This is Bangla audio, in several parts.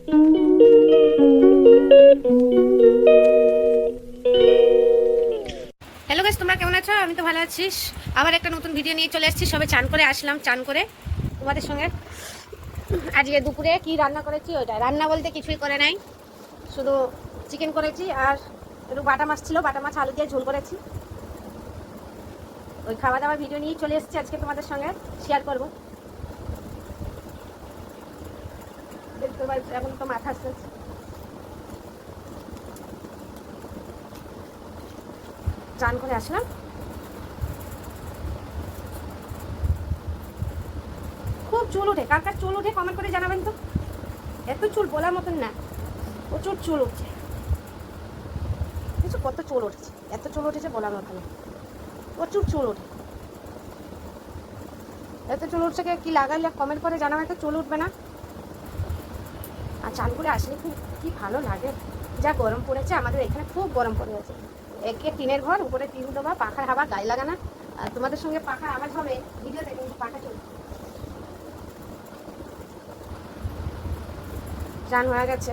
হ্যালো গাইস, তোমরা কেমন আছো? আমি তো ভালো আছি। আবার একটা নতুন ভিডিও নিয়ে চলে এসেছি। সবে চান করে আসলাম, চান করে তোমাদের সঙ্গে আজকে দুপুরে কি রান্না করেছি ওইটা। রান্না বলতে কিছুই করে নাই, শুধু চিকেন করেছি আর একটু বাটা মাছ ছিল, বাটা মাছ আলু দিয়ে ঝোল করেছি। ওই খাওয়া দাওয়ার ভিডিও নিয়েই চলে এসেছি আজকে তোমাদের সঙ্গে শেয়ার করবো। দেখতে পাচ্ছি এখন তো মাথা আসছে। চান করে আসলাম, খুব চুল ওঠে। কার কার চুল ওঠে কমেন্ট করে জানাবেন তো। এত চুল বলার মতন না, প্রচুর চুল উঠছে। কিছু কত চুল উঠেছে, এত চুল উঠেছে বলার মতন না, প্রচুর চুল ওঠে। এত চুল উঠছে কি লাগাইলে কমেন্ট করে জানাবেন তো, চুল উঠবে না। আর চান করে আসলে খুব কি ভালো লাগে। যা গরম পড়েছে আমাদের এখানে, খুব গরম পড়ে গেছে। একে টিনের ঘর, উপরে টিন দেওয়া, পাখার হাওয়া গায়ে লাগানা। আর তোমাদের সঙ্গে পাখার আওয়াজ হবে ভিডিওতে, কিন্তু পাখা চলছে। চান হয়ে গেছে,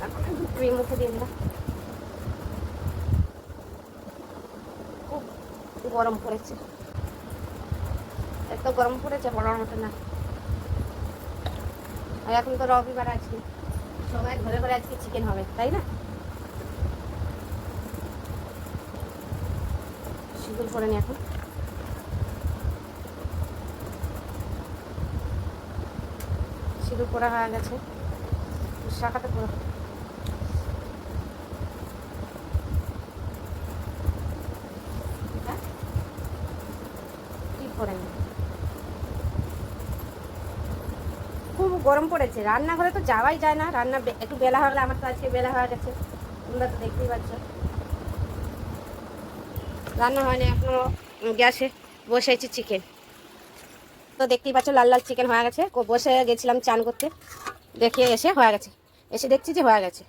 এখন একটু ক্রিম মুখে দিয়ে দিলাম। খুব গরম পড়েছে, এত গরম পড়েছে বলার মতো না। আর এখন তো রবিবার, আজকে সবাই ঘরে ঘরে আজকে চিকেন হবে, তাই না? সিঁদুর পরে নি এখন, সিঁদুর পরা হয়ে গেছে, শাখাতে পরা। খুব গরম পড়েছে, রান্নাঘরে তো যাওয়াই যায় না। রান্না একটু বেলা হয়ে গেলে, আমার তো আজকে বেলা হয়ে গেছে, তোমরা তো দেখতেই পাচ্ছ। রান্না হয়নি এখনো, গ্যাসে বসেছি চিকেন। তো দেখতেই পাচ্ছ লাল লাল চিকেন হয়ে গেছে। বসে গেছিলাম চান করতে, দেখে এসে হয়ে গেছে, এসে দেখছি যে হয়ে গেছে।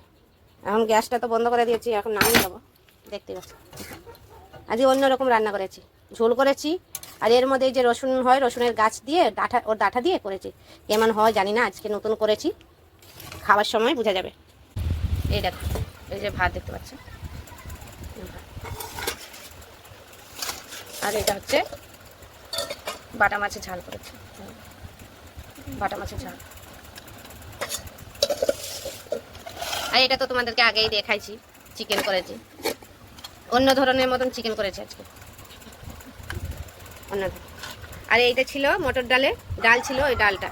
এখন গ্যাসটা তো বন্ধ করে দিয়েছি, এখন নামিয়ে দেবো। দেখতেই পাচ্ছ আজকে অন্যরকম রান্না করেছি, ঝোল করেছি। আর এর মধ্যে যে রসুন হয়, রসুনের গাছ দিয়ে ডাঁটা দিয়ে করেছি। কেমন হয় জানি না, আজকে নতুন করেছি, খাওয়ার সময় বোঝা যাবে। এই দেখো, এই যে ভাত দেখতে পাচ্ছ, আর এটা হচ্ছে বাটা মাছের ঝাল করেছি, বাটা মাছের ঝাল। আর এটা তো তোমাদেরকে আগেই দেখাইছি, চিকেন করেছি। অন্য ধরনের মতন চিকেন করেছি আজকে, অন্য। আর এইটা ছিল মটর ডাল ছিল, ওই ডালটা।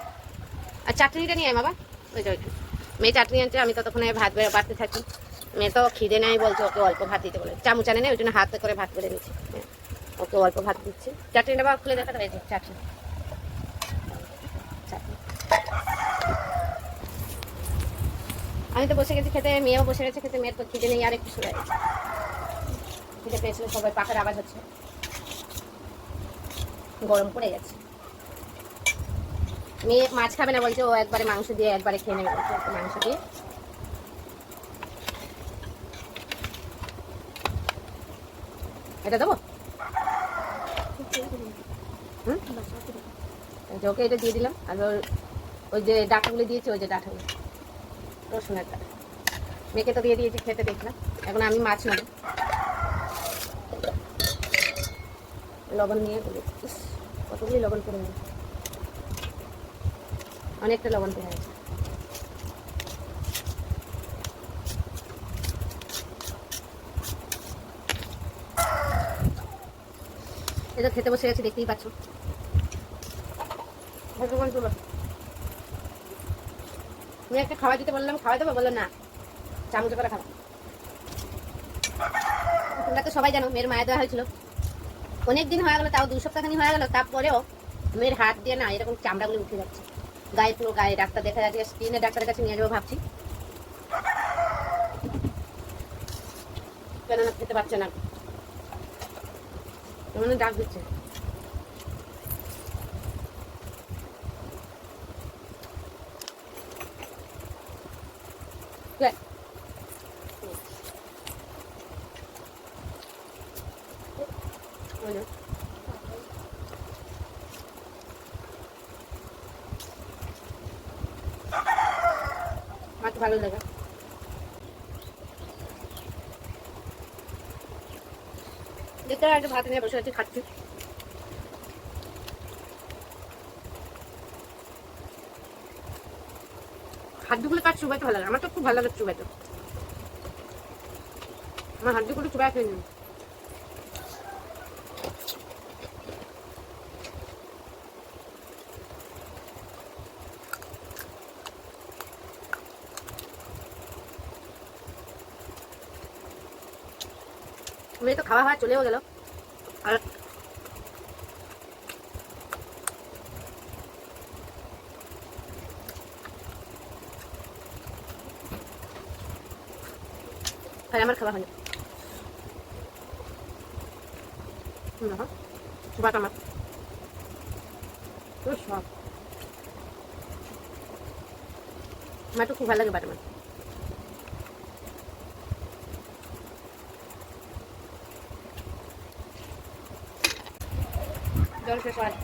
আর চাটনিটা নিয়ে আয় বাবা, ওই যে ওইখানে মেয়ে চাটনি আনছে। আমি ততক্ষণে ভাত বাড়তে থাকি। মেয়ে তো খিদে নেই বলছে, ওকে অল্প ভাত দিতে বলে। চামচ আনে নেই, ওই জন্য হাতে করে ভাত করে নিচ্ছি। ওকে অল্প ভাত দিচ্ছি। চাটনিটা বাবা খুলে দেখা হয়েছে, চাটনি। আমি তো বসে গেছি খেতে, মেয়েও বসে গেছে খেতে। মেয়ের তো খিদে নেই, আর একটু শুনে গেছে। খিদে পেয়েছিল, সবাই পাখার আওয়াজ হচ্ছে। গরম পড়ে গেছে। মেয়ে মাছ খাবে না বলছে, ও একবারে মাংস দিয়ে একবারে খেয়ে নেবে বলছে, মাংস দিয়ে। এটা দেবো, ওকে এটা দিয়ে দিলাম। আর ওই যে ডাঁটাগুলো দিয়েছে, ওই যে ডাঁটাগুলো, রসুনের ডাঁটা, মেয়েকে তো দিয়ে দিয়েছি খেতে, দেখলাম। এখন আমি মাছ নেব, লবণ নিয়ে কতগুলি লবণ করে নেব, অনেকটা লবণ পেয়ে গেছে। এটা খেতে বসে গেছে, দেখতেই পাচ্ছ। তুমি একটা খাওয়া দিতে বললাম, খাওয়া দেবো, বললো না, চামচে করে খাওয়া। তোমরা তো সবাই জানো মেয়ের মায়ের দেওয়া হয়েছিল, অনেক দিন হয়ে গেলো, তাও 2 সপ্তাহখানি হয়ে গেলো। তারপরেও মেয়ের হাত দিয়ে না এরকম চামড়াগুলো উঠে যাচ্ছে গায়ে, পুরো গায়ে। ডাক্তার দেখা যাচ্ছে, স্কিনের ডাক্তারের কাছে নিয়ে যাবো ভাবছি, কেননা খেতে পারছে না, ডাক দিচ্ছে। আমার তো ভালো লাগে। দেখতে একটা ভাত নিয়ে বসে আছি, খাচ্ছি। হাড্ডিগুলো কাজ চুবাইতে ভালো লাগে, আমার তো খুব ভালো লাগে চুবাইতে। আমার হাড্ডিগুলো চুবাই খেয়ে নিই। মেয়ে তো খাওয়া চলেও গেল। আর আমার খাওয়া হয়নি। বাট আমার সব আমার তো খুব ভালো লাগে বাট আমার। জল শেষ হয়।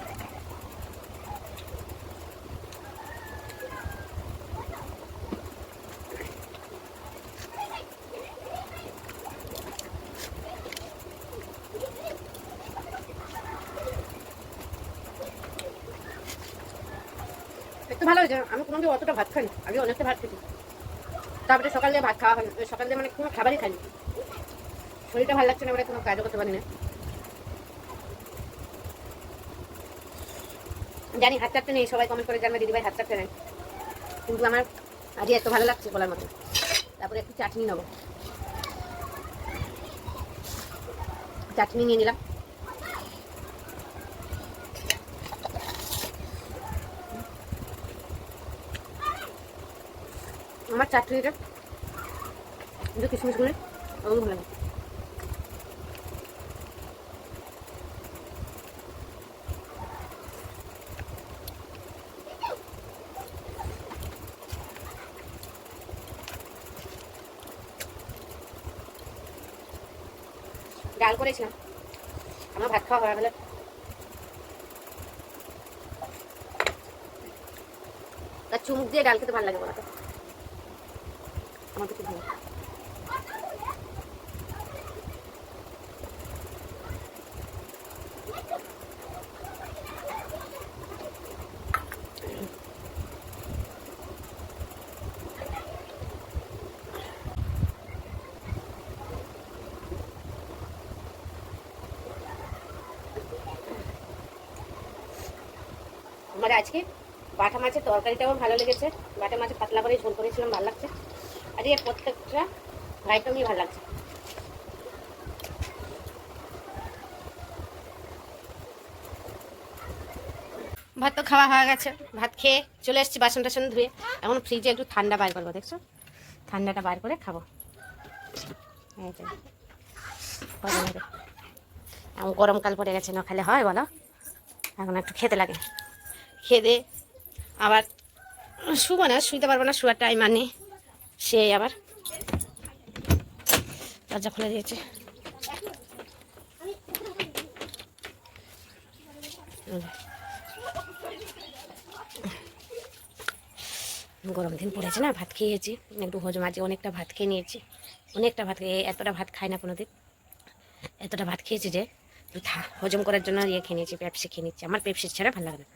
একটু ভালো হয়েছে, আমি কোনোদিন অতটা ভাত খাইনি, আগে অনেকটা ভাত খেতে। তারপরে সকালে ভাত খাওয়া হয়নি, সকালে মানে কোনো খাবারই খাইনি। শরীরটা ভালো লাগছে না, মানে কোনো কাজও করতে পারি না। জানি হাত চাপতে নেই, সবাই কমেন্ট করে জানবে দিদিভাই হাত চাপতে নেই, কিন্তু আমার আজকে এত ভালো লাগছে বলার মতো। তারপরে একটু চাটনি নেবো, চাটনি নিয়ে নিলাম। আমার চাটনিটা কিন্তু কিশমিশগুলো ওগুলো ভালো লাগে। ডাল করেছিলাম, আমার ভাত খাওয়া হয়ে গেলে তার চুমুক দিয়ে ডাল খেতে ভালো লাগে বলাতে, আমার তো খুব ভালো লাগে। আমার আজকে বাটা মাছের তরকারিটাও ভালো লেগেছে, বাটা মাছের পাতলা করে ঝোল করেছিলাম, ভালো লাগছে। আর এই প্রত্যেকটা আইটেমই ভালো লাগছে। ভাত তো খাওয়া হয়ে গেছে, ভাত খেয়ে চলে এসেছি বাসন টাসন ধুয়ে। এখন ফ্রিজে একটু ঠান্ডা বার করবো, দেখছো ঠান্ডাটা বার করে খাবো। এখন গরমকাল পড়ে গেছে, না খেলে হয় বলো, এখন একটু খেতে লাগে। খেয়ে আবার শুবো না, শুইতে পারবো না, শুয়ার টাইম আনি সে আবার দরজা খুলে দিয়েছে। গরম দিন পড়েছে না, ভাত খেয়েছি একটু হজম আছে, অনেকটা ভাত খেয়ে নিয়েছি, অনেকটা ভাত খেয়ে, এতটা ভাত খাই না কোনোদিন, এতটা ভাত খেয়েছি যে হজম করার জন্য ইয়ে খেয়ে নিয়েছি, পেপসি খেয়ে নিচ্ছি। আমার পেপসি ছাড়া ভালো লাগে না।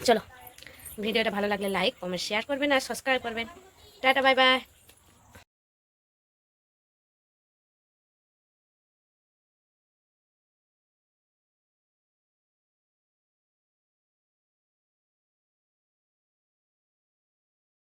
চলো, ভিডিওটা ভালো লাগলে লাইক কমেন্ট শেয়ার করবেন আর সাবস্ক্রাইব করবেন। Tata bye bye.